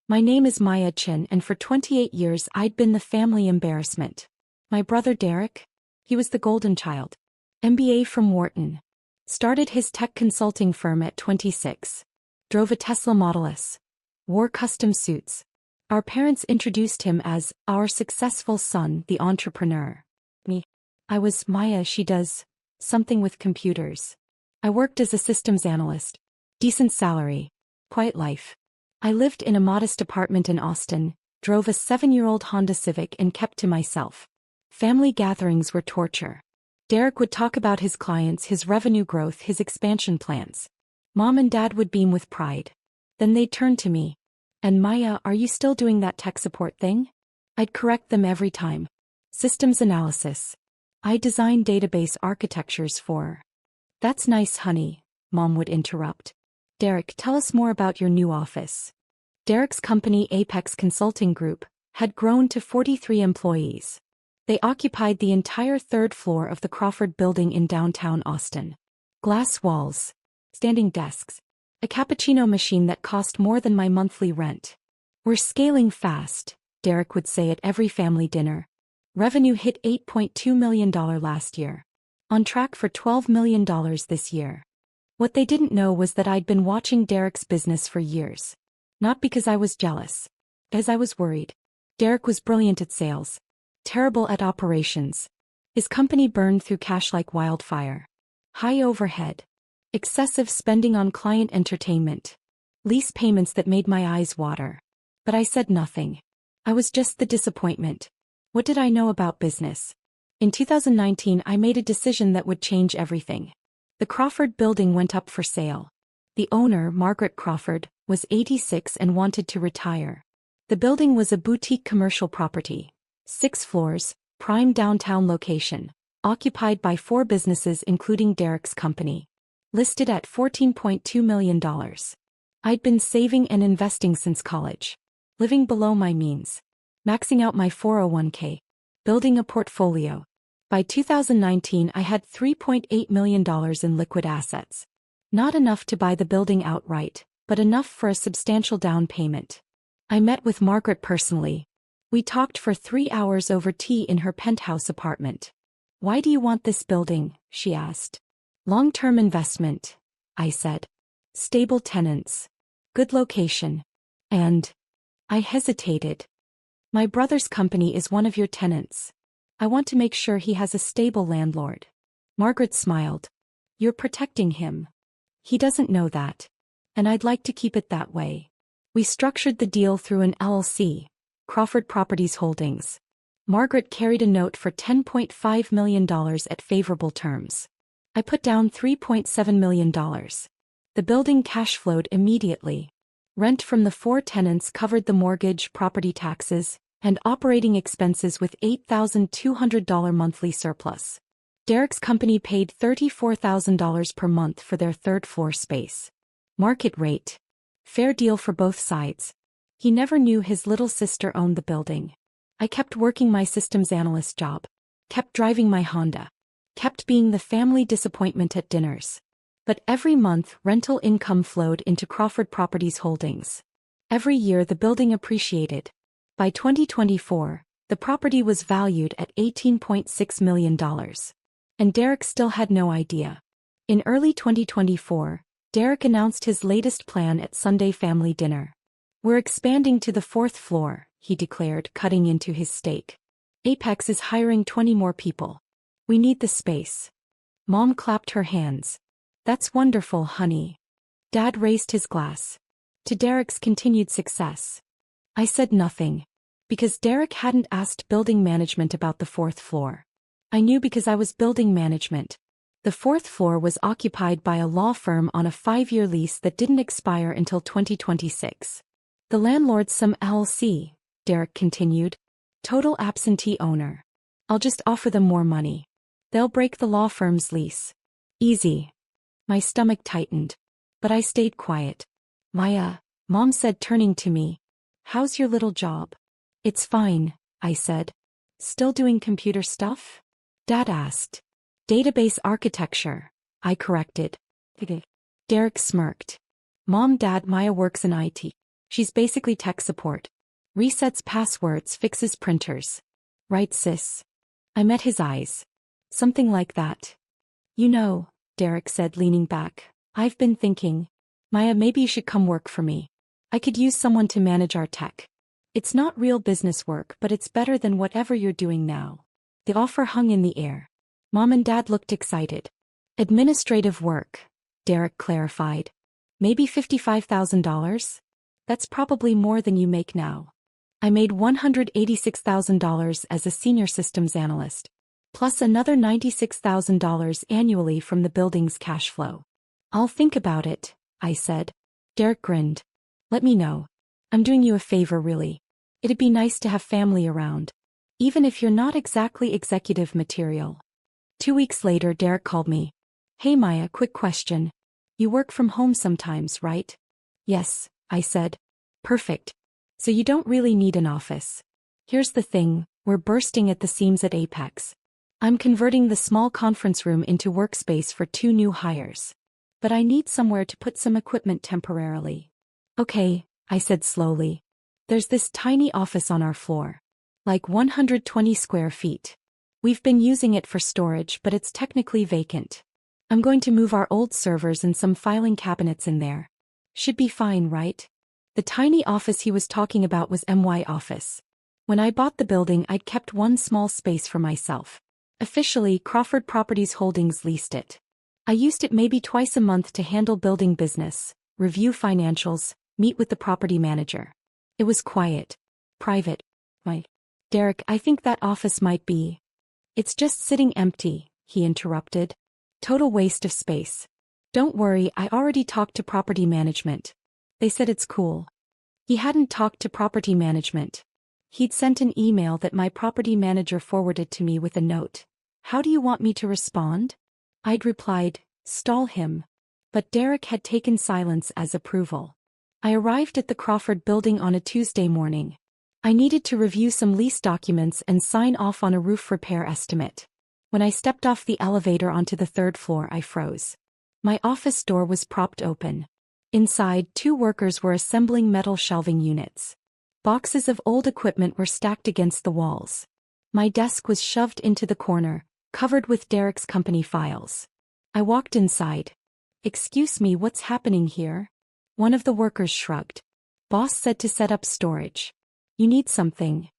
My name is Maya Chin, and for 28 years I'd been the family embarrassment. My brother Derek? He was the golden child. MBA from Wharton. Started his tech consulting firm at 26. Drove a Tesla Model S. Wore custom suits. Our parents introduced him as our successful son, the entrepreneur. Me. I was Maya. She does something with computers. I worked as a systems analyst. Decent salary. Quiet life. I lived in a modest apartment in Austin, drove a 7-year-old Honda Civic and kept to myself. Family gatherings were torture. Derek would talk about his clients, his revenue growth, his expansion plans. Mom and Dad would beam with pride. Then they'd turn to me. And Maya, are you still doing that tech support thing? I'd correct them every time. Systems analysis. I design database architectures for. That's nice, honey, Mom would interrupt. Derek, tell us more about your new office. Derek's company, Apex Consulting Group, had grown to 43 employees. They occupied the entire third floor of the Crawford Building in downtown Austin. Glass walls. Standing desks. A cappuccino machine that cost more than my monthly rent. We're scaling fast, Derek would say at every family dinner. Revenue hit $8.2 million last year. On track for $12 million this year. What they didn't know was that I'd been watching Derek's business for years. Not because I was jealous. As I was worried. Derek was brilliant at sales. Terrible at operations. His company burned through cash like wildfire. High overhead. Excessive spending on client entertainment. Lease payments that made my eyes water. But I said nothing. I was just the disappointment. What did I know about business? In 2019 I made a decision that would change everything. The Crawford Building went up for sale. The owner, Margaret Crawford, was 86 and wanted to retire. The building was a boutique commercial property. 6 floors, prime downtown location, occupied by 4 businesses including Derek's company. Listed at $14.2 million. I'd been saving and investing since college. Living below my means. Maxing out my 401k. Building a portfolio. By 2019 I had $3.8 million in liquid assets. Not enough to buy the building outright, but enough for a substantial down payment. I met with Margaret personally. We talked for 3 hours over tea in her penthouse apartment. Why do you want this building? She asked. Long-term investment, I said. Stable tenants. Good location. And I hesitated. My brother's company is one of your tenants. I want to make sure he has a stable landlord. Margaret smiled. You're protecting him. He doesn't know that. And I'd like to keep it that way. We structured the deal through an LLC, Crawford Properties Holdings. Margaret carried a note for $10.5 million at favorable terms. I put down $3.7 million. The building cash flowed immediately. Rent from the 4 tenants covered the mortgage, property taxes, and operating expenses with $8,200 monthly surplus. Derek's company paid $34,000 per month for their third-floor space. Market rate. Fair deal for both sides. He never knew his little sister owned the building. I kept working my systems analyst job. Kept driving my Honda. Kept being the family disappointment at dinners. But every month rental income flowed into Crawford Properties Holdings. Every year the building appreciated. By 2024, the property was valued at $18.6 million. And Derek still had no idea. In early 2024, Derek announced his latest plan at Sunday family dinner. We're expanding to the 4th floor, he declared, cutting into his steak. Apex is hiring 20 more people. We need the space. Mom clapped her hands. That's wonderful, honey. Dad raised his glass. To Derek's continued success. I said nothing. Because Derek hadn't asked building management about the 4th floor. I knew because I was building management. The 4th floor was occupied by a law firm on a 5-year lease that didn't expire until 2026. The landlord's some LLC, Derek continued. Total absentee owner. I'll just offer them more money. They'll break the law firm's lease. Easy. My stomach tightened. But I stayed quiet. Maya, Mom said, turning to me. How's your little job? It's fine, I said. Still doing computer stuff? Dad asked. Database architecture, I corrected. Derek smirked. Mom, Dad, Maya works in IT. She's basically tech support. Resets passwords, fixes printers. Right, sis? I met his eyes. Something like that. You know, Derek said, leaning back, I've been thinking. Maya, maybe you should come work for me. I could use someone to manage our tech. It's not real business work, but it's better than whatever you're doing now. The offer hung in the air. Mom and Dad looked excited. Administrative work, Derek clarified. Maybe $55,000? That's probably more than you make now. I made $186,000 as a senior systems analyst, plus another $96,000 annually from the building's cash flow. I'll think about it, I said. Derek grinned. Let me know. I'm doing you a favor, really. It'd be nice to have family around, even if you're not exactly executive material. 2 weeks later, Derek called me. Hey Maya, quick question. You work from home sometimes, right? Yes, I said. Perfect. So you don't really need an office. Here's the thing, we're bursting at the seams at Apex. I'm converting the small conference room into workspace for 2 new hires. But I need somewhere to put some equipment temporarily. Okay, I said slowly. There's this tiny office on our floor. Like 120 square feet. We've been using it for storage, but it's technically vacant. I'm going to move our old servers and some filing cabinets in there. Should be fine, right? The tiny office he was talking about was my office. When I bought the building, I'd kept one small space for myself. Officially, Crawford Properties Holdings leased it. I used it maybe twice a month to handle building business, review financials, meet with the property manager. It was quiet. Private. Derek, I think that office might be. It's just sitting empty, he interrupted. Total waste of space. Don't worry, I already talked to property management. They said it's cool. He hadn't talked to property management. He'd sent an email that my property manager forwarded to me with a note. How do you want me to respond? I'd replied, stall him. But Derek had taken silence as approval. I arrived at the Crawford building on a Tuesday morning. I needed to review some lease documents and sign off on a roof repair estimate. When I stepped off the elevator onto the 3rd floor, I froze. My office door was propped open. Inside, 2 workers were assembling metal shelving units. Boxes of old equipment were stacked against the walls. My desk was shoved into the corner, covered with Derek's company files. I walked inside. Excuse me, what's happening here? One of the workers shrugged. Boss said to set up storage. You need something.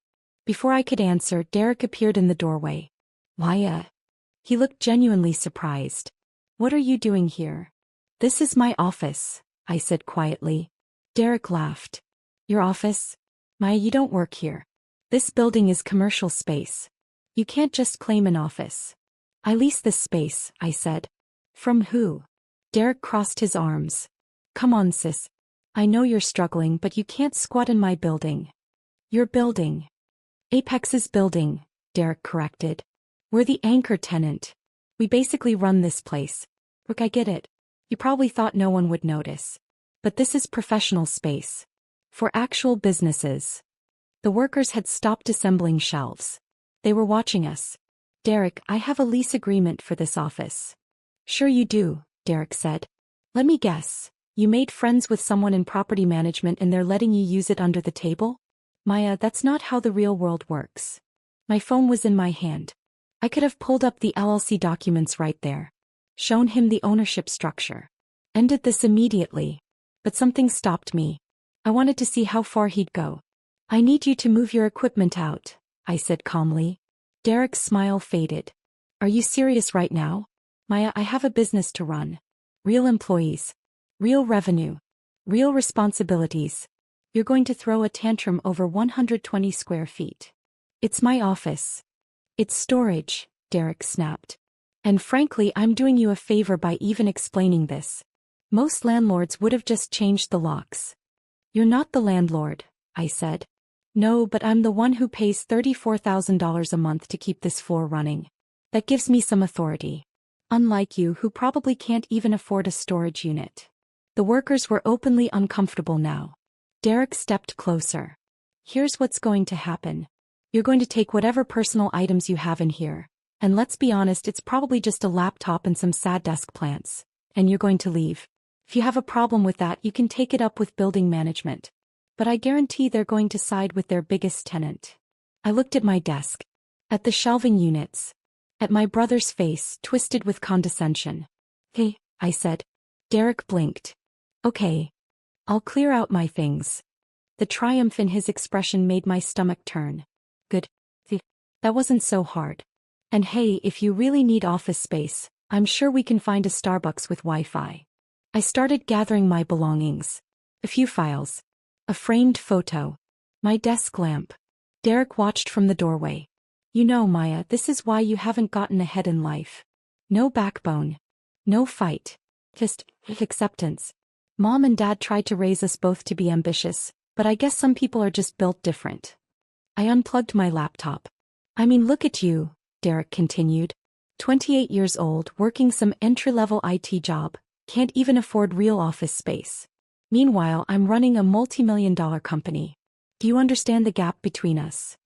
Before I could answer, Derek appeared in the doorway. Maya. He looked genuinely surprised. What are you doing here? This is my office, I said quietly. Derek laughed. Your office? Maya, you don't work here. This building is commercial space. You can't just claim an office. I lease this space, I said. From who? Derek crossed his arms. Come on, sis. I know you're struggling, but you can't squat in my building. Your building. Apex's building, Derek corrected. We're the anchor tenant. We basically run this place. Look, I get it. You probably thought no one would notice. But this is professional space. For actual businesses. The workers had stopped assembling shelves. They were watching us. Derek, I have a lease agreement for this office. Sure you do, Derek said. Let me guess. You made friends with someone in property management and they're letting you use it under the table? Maya, that's not how the real world works. My phone was in my hand. I could have pulled up the LLC documents right there. Shown him the ownership structure. Ended this immediately. But something stopped me. I wanted to see how far he'd go. I need you to move your equipment out, I said calmly. Derek's smile faded. Are you serious right now? Maya, I have a business to run. Real employees. Real revenue. Real responsibilities. You're going to throw a tantrum over 120 square feet. It's my office. It's storage, Derek snapped. And frankly, I'm doing you a favor by even explaining this. Most landlords would have just changed the locks. You're not the landlord, I said. No, but I'm the one who pays $34,000 a month to keep this floor running. That gives me some authority. Unlike you, who probably can't even afford a storage unit. The workers were openly uncomfortable now. Derek stepped closer. Here's what's going to happen. You're going to take whatever personal items you have in here. And let's be honest, it's probably just a laptop and some sad desk plants. And you're going to leave. If you have a problem with that, you can take it up with building management. but I guarantee they're going to side with their biggest tenant. I looked at my desk, at the shelving units, at my brother's face twisted with condescension. Hey, I said. Derek blinked. Okay. I'll clear out my things. The triumph in his expression made my stomach turn. Good. That wasn't so hard. And hey, if you really need office space, I'm sure we can find a Starbucks with Wi-Fi. I started gathering my belongings. A few files. A framed photo. My desk lamp. Derek watched from the doorway. You know, Maya, this is why you haven't gotten ahead in life. No backbone. No fight. Just acceptance. Mom and Dad tried to raise us both to be ambitious, but I guess some people are just built different. I unplugged my laptop. I mean, look at you, Derek continued. 28 years old, working some entry-level IT job, can't even afford real office space. Meanwhile, I'm running a multi-million-dollar company. Do you understand the gap between us?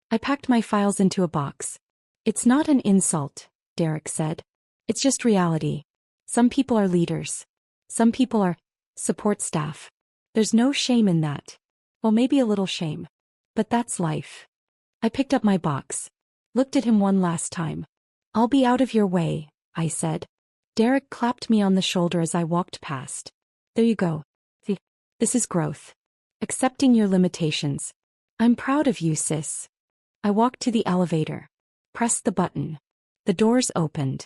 I packed my files into a box. It's not an insult, Derek said. It's just reality. Some people are leaders. Some people are support staff. There's no shame in that. Well, maybe a little shame. But that's life. I picked up my box. Looked at him one last time. I'll be out of your way, I said. Derek clapped me on the shoulder as I walked past. There you go. This is growth. Accepting your limitations. I'm proud of you, sis. I walked to the elevator. Pressed the button. The doors opened.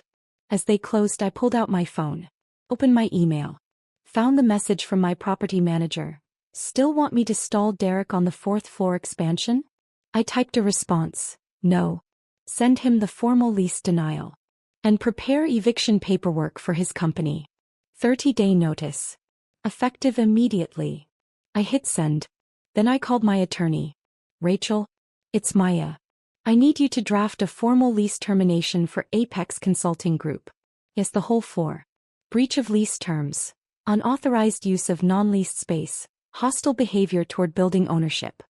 As they closed, I pulled out my phone. Opened my email. Found the message from my property manager. Still want me to stall Derek on the 4th floor expansion? I typed a response. No. Send him the formal lease denial. And prepare eviction paperwork for his company. 30-day notice. Effective immediately. I hit send. Then I called my attorney. Rachel, it's Maya. I need you to draft a formal lease termination for Apex Consulting Group. Yes, the whole floor. Breach of lease terms. Unauthorized use of non-leased space. Hostile behavior toward building ownership.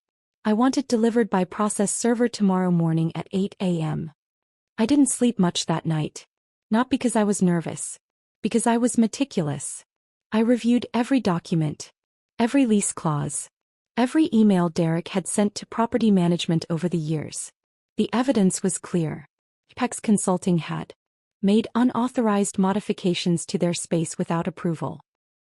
I want it delivered by process server tomorrow morning at 8 a.m. I didn't sleep much that night. Not because I was nervous. Because I was meticulous. I reviewed every document. Every lease clause. Every email Derek had sent to property management over the years. The evidence was clear. Apex Consulting had made unauthorized modifications to their space without approval.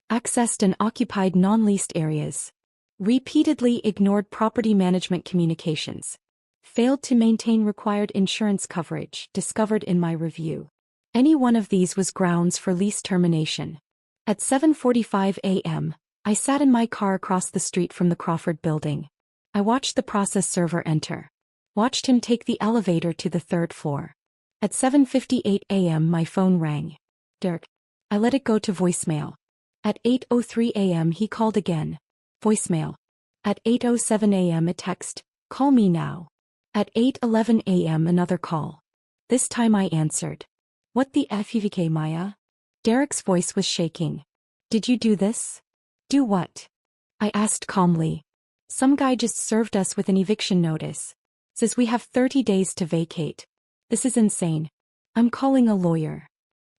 Accessed and occupied non-leased areas. Repeatedly ignored property management communications. Failed to maintain required insurance coverage discovered in my review. Any one of these was grounds for lease termination. At 7:45 a.m., I sat in my car across the street from the Crawford building. I watched the process server enter. Watched him take the elevator to the 3rd floor. At 7:58 a.m. my phone rang. Derek. I let it go to voicemail. At 8:03 a.m. he called again. Voicemail. At 8:07 a.m. a text, call me now. At 8:11 a.m. another call. This time I answered. What the FUVK, Maya? Derek's voice was shaking. Did you do this? Do what? I asked calmly. Some guy just served us with an eviction notice. Says we have 30 days to vacate. This is insane. I'm calling a lawyer.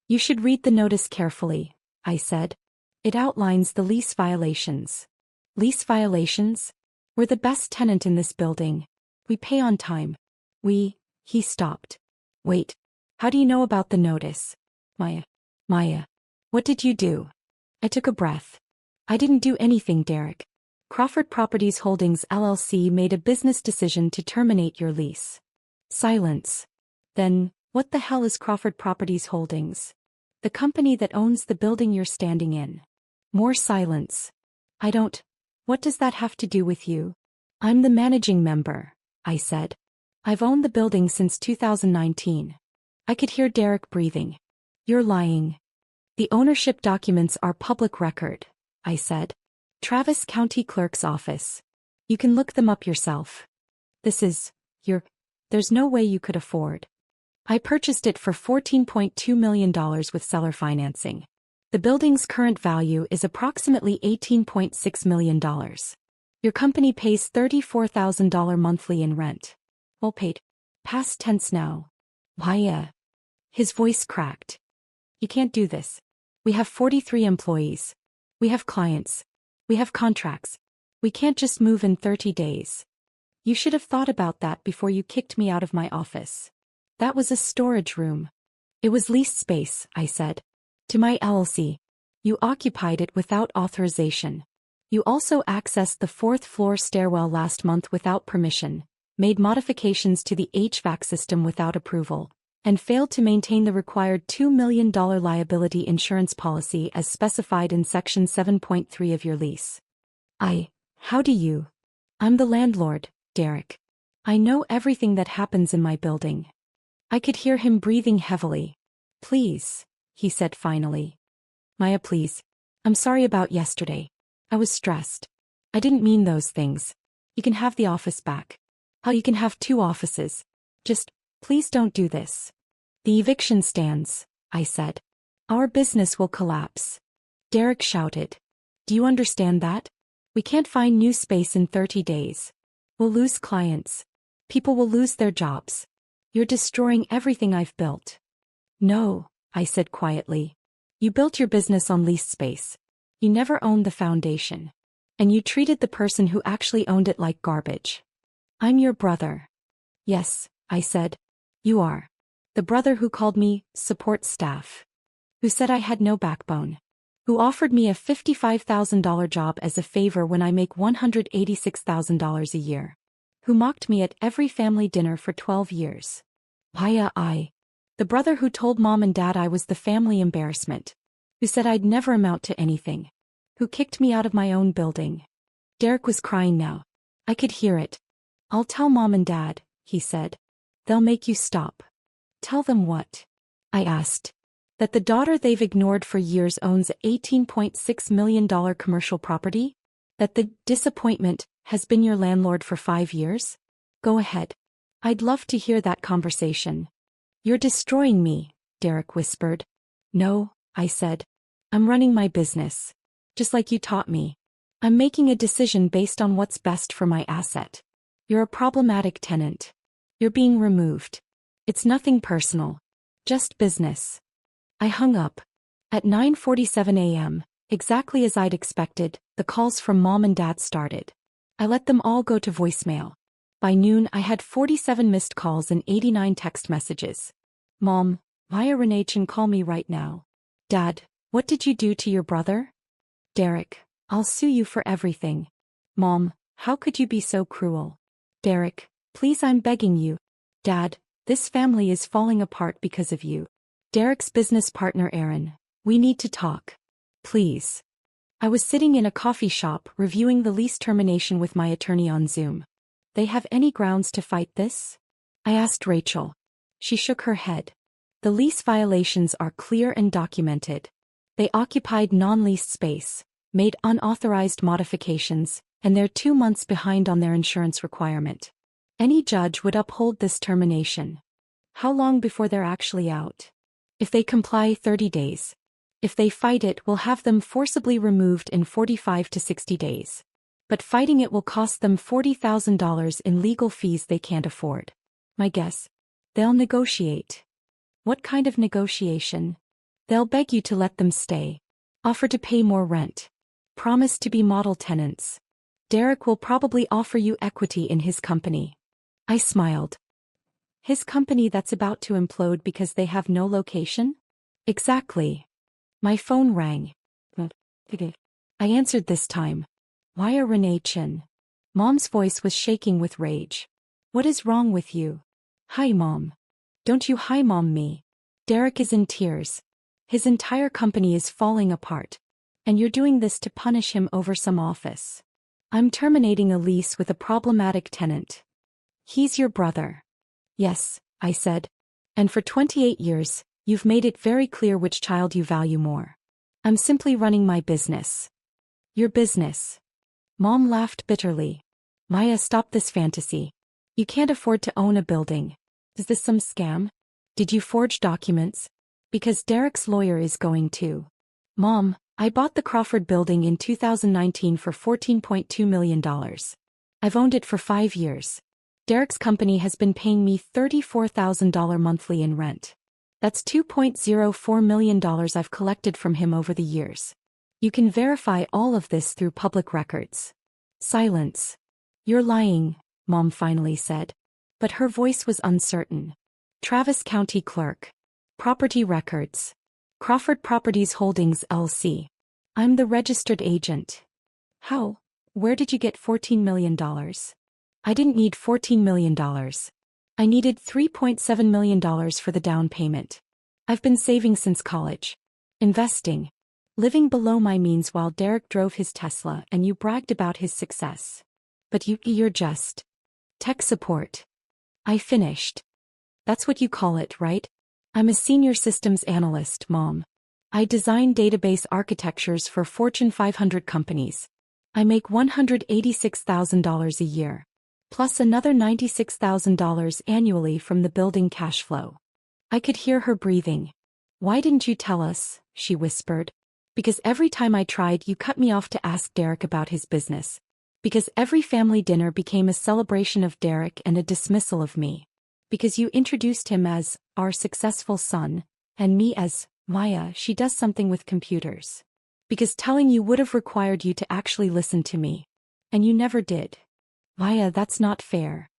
You should read the notice carefully, I said. It outlines the lease violations. Lease violations? We're the best tenant in this building. We pay on time. He stopped. Wait. How do you know about the notice? Maya. What did you do? I took a breath. I didn't do anything, Derek. Crawford Properties Holdings LLC made a business decision to terminate your lease. Silence. Then, what the hell is Crawford Properties Holdings? The company that owns the building you're standing in. More silence. What does that have to do with you? I'm the managing member, I said. I've owned the building since 2019. I could hear Derek breathing. You're lying. The ownership documents are public record, I said. Travis County Clerk's Office. You can look them up yourself. There's no way you could afford. I purchased it for $14.2 million with seller financing. The building's current value is approximately $18.6 million. Your company pays $34,000 monthly in rent. Well paid. Past tense now. Maya. His voice cracked. You can't do this. We have 43 employees. We have clients. We have contracts. We can't just move in 30 days. You should have thought about that before you kicked me out of my office. That was a storage room. It was leased space, I said. To my LLC. You occupied it without authorization. You also accessed the fourth-floor stairwell last month without permission, made modifications to the HVAC system without approval, and failed to maintain the required $2 million liability insurance policy as specified in Section 7.3 of your lease. How do you? I'm the landlord, Derek. I know everything that happens in my building. I could hear him breathing heavily. Please, he said finally. Maya, please. I'm sorry about yesterday. I was stressed. I didn't mean those things. You can have the office back. You can have 2 offices. Just, please don't do this. The eviction stands, I said. Our business will collapse. Derek shouted. Do you understand that? We can't find new space in 30 days. We'll lose clients. People will lose their jobs. You're destroying everything I've built. No, I said quietly. You built your business on leased space. You never owned the foundation. And you treated the person who actually owned it like garbage. I'm your brother. Yes, I said. You are. The brother who called me support staff. Who said I had no backbone. Who offered me a $55,000 job as a favor when I make $186,000 a year. Who mocked me at every family dinner for 12 years. The brother who told mom and dad I was the family embarrassment. Who said I'd never amount to anything. Who kicked me out of my own building. Derek was crying now. I could hear it. I'll tell mom and dad, he said. They'll make you stop. Tell them what? I asked. That the daughter they've ignored for years owns a $18.6 million commercial property? That the disappointment has been your landlord for 5 years? Go ahead. I'd love to hear that conversation. You're destroying me, Derek whispered. No, I said. I'm running my business. Just like you taught me. I'm making a decision based on what's best for my asset. You're a problematic tenant. You're being removed. It's nothing personal. Just business. I hung up. At 9:47 a.m., exactly as I'd expected, the calls from mom and dad started. I let them all go to voicemail. By noon I had 47 missed calls and 89 text messages. Mom, Maya Renee can call me right now. Dad, what did you do to your brother? Derek, I'll sue you for everything. Mom, how could you be so cruel? Derek, please, I'm begging you. Dad, this family is falling apart because of you. Derek's business partner Aaron, we need to talk. Please. I was sitting in a coffee shop reviewing the lease termination with my attorney on Zoom. They have any grounds to fight this? I asked Rachel. She shook her head. The lease violations are clear and documented. They occupied non-leased space, made unauthorized modifications, and they're 2 months behind on their insurance requirement. Any judge would uphold this termination. How long before they're actually out? If they comply, 30 days. If they fight it, we'll have them forcibly removed in 45 to 60 days. But fighting it will cost them $40,000 in legal fees they can't afford. My guess? They'll negotiate. What kind of negotiation? They'll beg you to let them stay. Offer to pay more rent. Promise to be model tenants. Derek will probably offer you equity in his company. I smiled. His company that's about to implode because they have no location? Exactly. My phone rang. I answered this time. Maya Renee Chin. Mom's voice was shaking with rage. What is wrong with you? Hi, Mom. Don't you hi Mom me. Derek is in tears. His entire company is falling apart. And you're doing this to punish him over some office. I'm terminating a lease with a problematic tenant. He's your brother. Yes, I said. And for 28 years, you've made it very clear which child you value more. I'm simply running my business. Your business. Mom laughed bitterly. Maya, stop this fantasy. You can't afford to own a building. Is this some scam? Did you forge documents? Because Derek's lawyer is going to. Mom, I bought the Crawford building in 2019 for $14.2 million. I've owned it for 5 years. Derek's company has been paying me $34,000 monthly in rent. That's $2.04 million I've collected from him over the years. You can verify all of this through public records. Silence. You're lying, Mom finally said. But her voice was uncertain. Travis County Clerk. Property Records. Crawford Properties Holdings LC. I'm the registered agent. How? Where did you get $14 million? I didn't need $14 million. I needed $3.7 million for the down payment. I've been saving since college. Investing. Living below my means while Derek drove his Tesla and you bragged about his success. But you're just tech support. I finished. That's what you call it, right? I'm a senior systems analyst, Mom. I design database architectures for Fortune 500 companies. I make $186,000 a year, plus another $96,000 annually from the building cash flow. I could hear her breathing. Why didn't you tell us? She whispered. Because every time I tried, you cut me off to ask Derek about his business. Because every family dinner became a celebration of Derek and a dismissal of me. Because you introduced him as our successful son, and me as Maya, she does something with computers. Because telling you would have required you to actually listen to me. And you never did. Maya, that's not fair.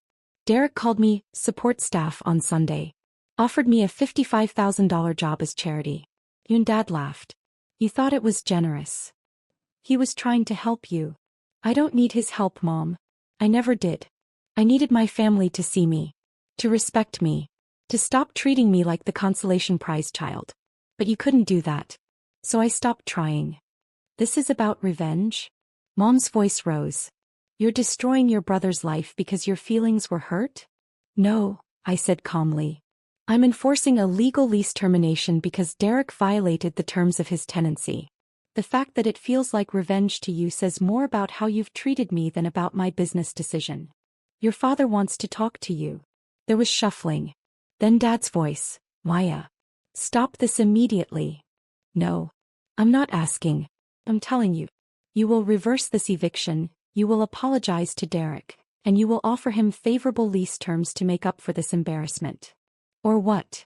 Derek called me support staff on Sunday. Offered me a $55,000 job as charity. You and Dad laughed. You thought it was generous. He was trying to help you. I don't need his help, Mom. I never did. I needed my family to see me. To respect me. To stop treating me like the consolation prize child. But you couldn't do that. So I stopped trying. This is about revenge? Mom's voice rose. You're destroying your brother's life because your feelings were hurt? No, I said calmly. I'm enforcing a legal lease termination because Derek violated the terms of his tenancy. The fact that it feels like revenge to you says more about how you've treated me than about my business decision. Your father wants to talk to you. There was shuffling. Then Dad's voice. Maya. Stop this immediately. No. I'm not asking. I'm telling you. You will reverse this eviction, you will apologize to Derek, and you will offer him favorable lease terms to make up for this embarrassment. Or what?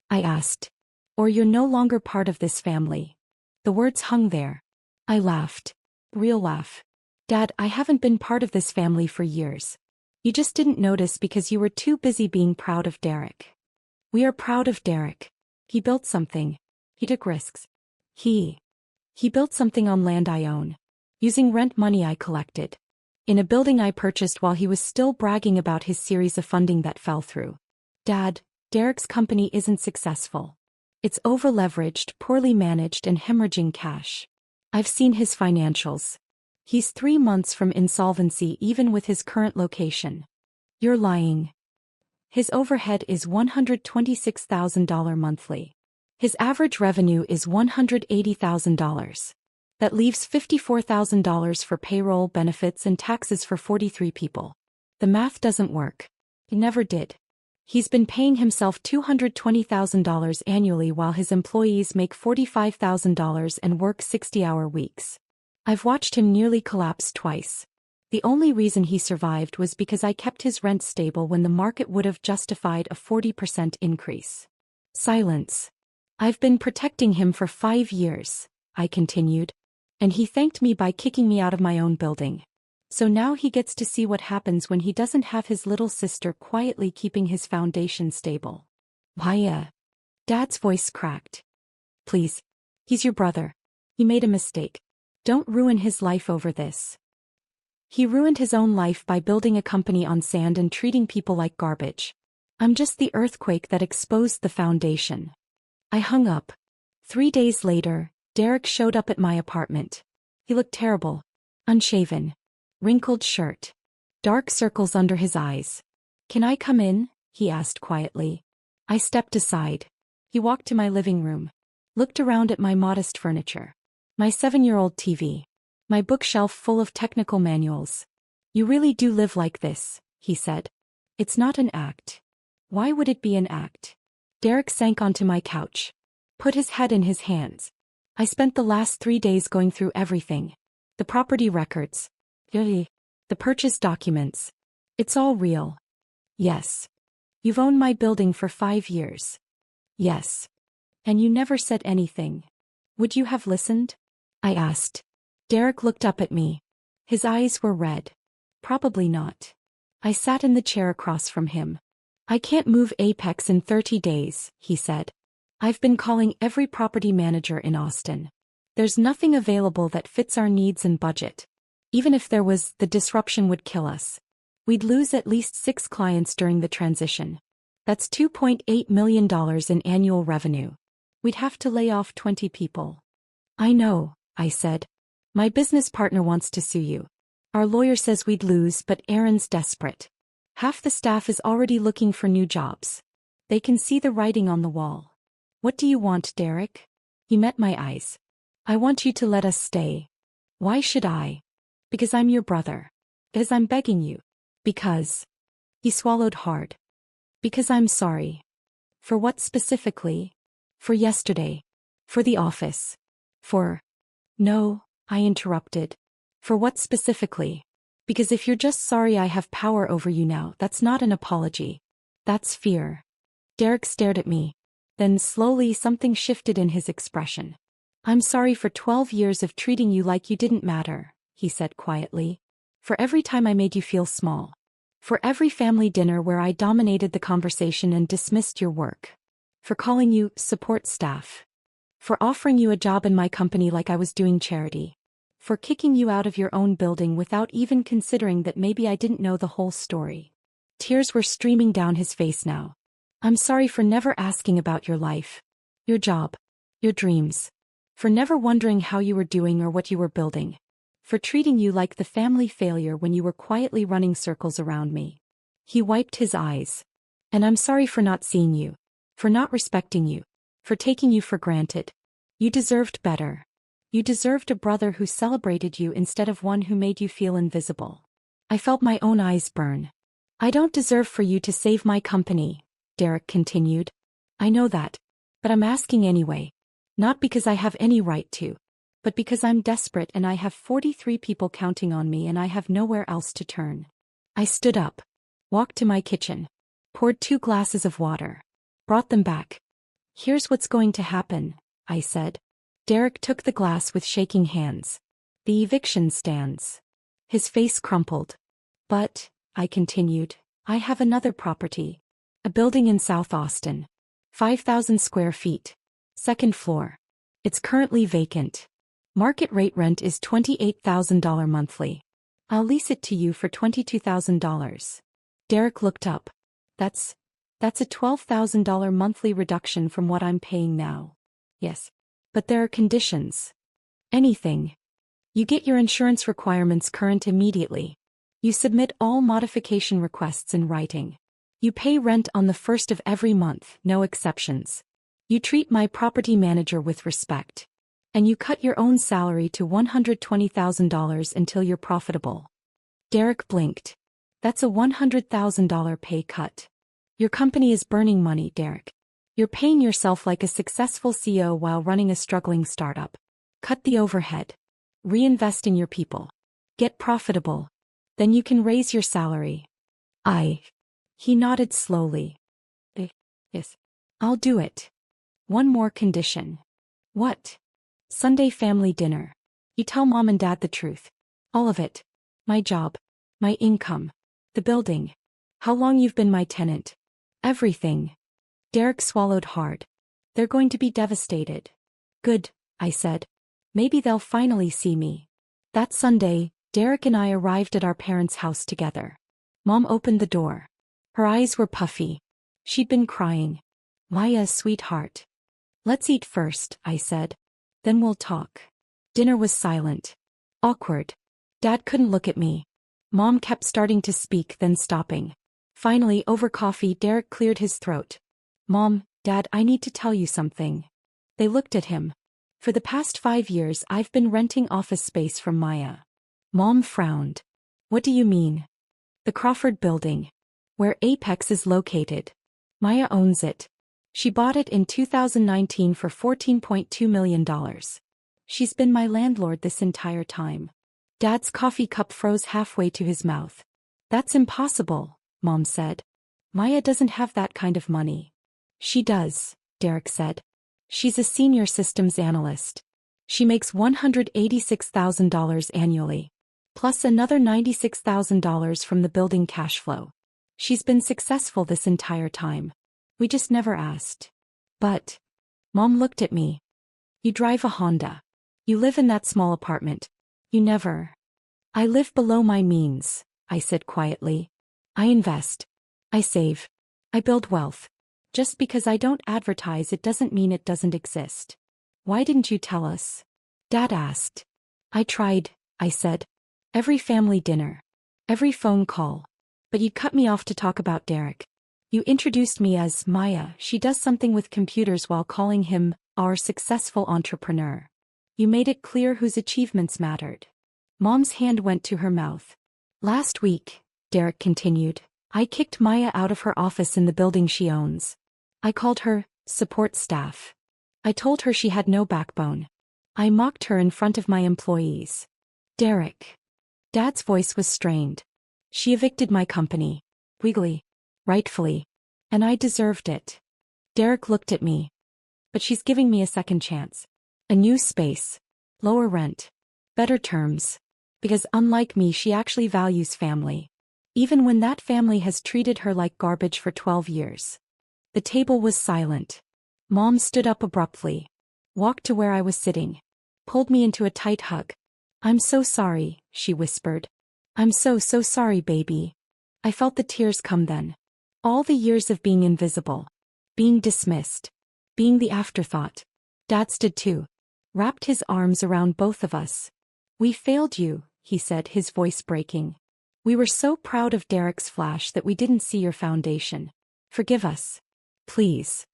I asked. Or you're no longer part of this family. The words hung there. I laughed. Real laugh. Dad, I haven't been part of this family for years. You just didn't notice because you were too busy being proud of Derek. We are proud of Derek. He built something. He took risks. He built something on land I own. Using rent money I collected. In a building I purchased while he was still bragging about his series of funding that fell through. Dad, Derek's company isn't successful. It's over-leveraged, poorly managed and hemorrhaging cash. I've seen his financials. He's 3 months from insolvency even with his current location. You're lying. His overhead is $126,000 monthly. His average revenue is $180,000. That leaves $54,000 for payroll, benefits and taxes for 43 people. The math doesn't work. It never did. He's been paying himself $220,000 annually while his employees make $45,000 and work 60-hour weeks. I've watched him nearly collapse twice. The only reason he survived was because I kept his rent stable when the market would have justified a 40% increase. Silence. I've been protecting him for 5 years, I continued. And he thanked me by kicking me out of my own building. So now he gets to see what happens when he doesn't have his little sister quietly keeping his foundation stable. Maya. Dad's voice cracked. Please. He's your brother. He made a mistake. Don't ruin his life over this. He ruined his own life by building a company on sand and treating people like garbage. I'm just the earthquake that exposed the foundation. I hung up. 3 days later, Derek showed up at my apartment. He looked terrible. Unshaven. Wrinkled shirt. Dark circles under his eyes. Can I come in? He asked quietly. I stepped aside. He walked to my living room. Looked around at my modest furniture. My 7-year-old TV. My bookshelf full of technical manuals. You really do live like this, he said. It's not an act. Why would it be an act? Derek sank onto my couch. Put his head in his hands. I spent the last 3 days going through everything. The property records. The purchase documents. It's all real. Yes. You've owned my building for 5 years. Yes. And you never said anything. Would you have listened? I asked. Derek looked up at me. His eyes were red. Probably not. I sat in the chair across from him. I can't move Apex in 30 days, he said. I've been calling every property manager in Austin. There's nothing available that fits our needs and budget. Even if there was, the disruption would kill us. We'd lose at least 6 clients during the transition. That's $2.8 million in annual revenue. We'd have to lay off 20 people. I know, I said. My business partner wants to sue you. Our lawyer says we'd lose, but Aaron's desperate. Half the staff is already looking for new jobs. They can see the writing on the wall. What do you want, Derek? He met my eyes. I want you to let us stay. Why should I? Because I'm your brother. Because I'm begging you. Because. He swallowed hard. Because I'm sorry. For what specifically? For yesterday. For the office. For. No, I interrupted. For what specifically? Because if you're just sorry I have power over you now, that's not an apology. That's fear. Derek stared at me. Then slowly something shifted in his expression. I'm sorry for 12 years of treating you like you didn't matter, he said quietly. For every time I made you feel small. For every family dinner where I dominated the conversation and dismissed your work. For calling you support staff. For offering you a job in my company like I was doing charity. For kicking you out of your own building without even considering that maybe I didn't know the whole story. Tears were streaming down his face now. I'm sorry for never asking about your life. Your job. Your dreams. For never wondering how you were doing or what you were building. For treating you like the family failure when you were quietly running circles around me. He wiped his eyes. And I'm sorry for not seeing you. For not respecting you. For taking you for granted. You deserved better. You deserved a brother who celebrated you instead of one who made you feel invisible. I felt my own eyes burn. I don't deserve for you to save my company, Derek continued. I know that. But I'm asking anyway. Not because I have any right to. But because I'm desperate and I have 43 people counting on me and I have nowhere else to turn. I stood up. Walked to my kitchen. Poured 2 glasses of water. Brought them back. Here's what's going to happen, I said. Derek took the glass with shaking hands. The eviction stands. His face crumpled. But, I continued, I have another property. A building in South Austin. 5,000 square feet. 2nd floor. It's currently vacant. Market rate rent is $28,000 monthly. I'll lease it to you for $22,000. Derek looked up. That's a $12,000 monthly reduction from what I'm paying now. Yes. But there are conditions. Anything. You get your insurance requirements current immediately. You submit all modification requests in writing. You pay rent on the 1st of every month, no exceptions. You treat my property manager with respect. And you cut your own salary to $120,000 until you're profitable. Derek blinked. That's a $100,000 pay cut. Your company is burning money, Derek. You're paying yourself like a successful CEO while running a struggling startup. Cut the overhead. Reinvest in your people. Get profitable. Then you can raise your salary. He nodded slowly. Yes. I'll do it. One more condition. What? Sunday family dinner. You tell Mom and Dad the truth. All of it. My job. My income. The building. How long you've been my tenant. Everything. Derek swallowed hard. They're going to be devastated. Good, I said. Maybe they'll finally see me. That Sunday, Derek and I arrived at our parents' house together. Mom opened the door. Her eyes were puffy. She'd been crying. Maya, sweetheart. Let's eat first, I said. Then we'll talk. Dinner was silent. Awkward. Dad couldn't look at me. Mom kept starting to speak, then stopping. Finally, over coffee, Derek cleared his throat. Mom, Dad, I need to tell you something. They looked at him. For the past 5 years, I've been renting office space from Maya. Mom frowned. What do you mean? The Crawford building. Where Apex is located. Maya owns it. She bought it in 2019 for $14.2 million. She's been my landlord this entire time. Dad's coffee cup froze halfway to his mouth. That's impossible, Mom said. Maya doesn't have that kind of money. She does, Derek said. She's a senior systems analyst. She makes $186,000 annually. plus another $96,000 from the building cash flow. She's been successful this entire time. We just never asked. But, Mom looked at me. You drive a Honda. You live in that small apartment. You never. I live below my means, I said quietly. I invest. I save. I build wealth. Just because I don't advertise it doesn't mean it doesn't exist. Why didn't you tell us? Dad asked. I tried, I said. Every family dinner. Every phone call. But you cut me off to talk about Derek. You introduced me as Maya. She does something with computers while calling him our successful entrepreneur. You made it clear whose achievements mattered. Mom's hand went to her mouth. Last week, Derek continued, I kicked Maya out of her office in the building she owns. I called her support staff. I told her she had no backbone. I mocked her in front of my employees. Derek. Dad's voice was strained. She evicted my company. Legally. Rightfully. And I deserved it. Derek looked at me. But she's giving me a second chance. A new space. Lower rent. Better terms. Because unlike me, she actually values family. Even when that family has treated her like garbage for 12 years. The table was silent. Mom stood up abruptly. Walked to where I was sitting. Pulled me into a tight hug. I'm so sorry, she whispered. I'm so sorry, baby. I felt the tears come then. All the years of being invisible. Being dismissed. Being the afterthought. Dad stood too. Wrapped his arms around both of us. We failed you, he said, his voice breaking. We were so proud of Derek's flash that we didn't see your foundation. Forgive us. Please.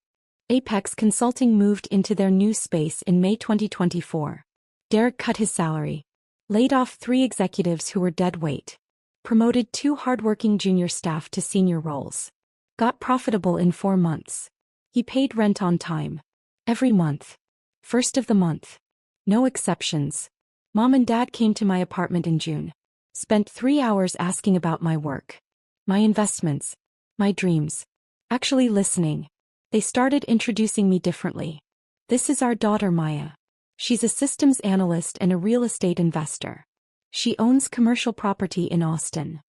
Apex Consulting moved into their new space in May 2024. Derek cut his salary. Laid off 3 executives who were dead weight. Promoted 2 hardworking junior staff to senior roles. Got profitable in 4 months. He paid rent on time. Every month. First of the month. No exceptions. Mom and Dad came to my apartment in June. Spent 3 hours asking about my work. My investments. My dreams. Actually listening. They started introducing me differently. This is our daughter Maya. She's a systems analyst and a real estate investor. She owns commercial property in Austin.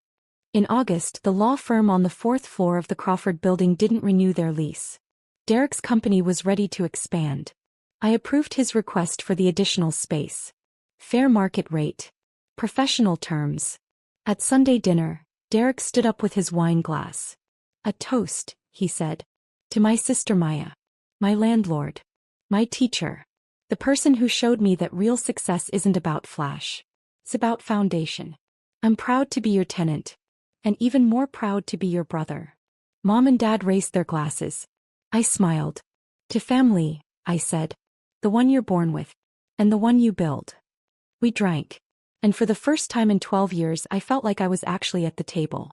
In August, the law firm on the 4th floor of the Crawford building didn't renew their lease. Derek's company was ready to expand. I approved his request for the additional space. Fair market rate. Professional terms. At Sunday dinner, Derek stood up with his wine glass. A toast, he said. To my sister Maya. My landlord. My teacher. The person who showed me that real success isn't about flash. It's about foundation. I'm proud to be your tenant. And even more proud to be your brother. Mom and Dad raised their glasses. I smiled. To family, I said. The one you're born with. And the one you build. We drank. And for the first time in 12 years I felt like I was actually at the table.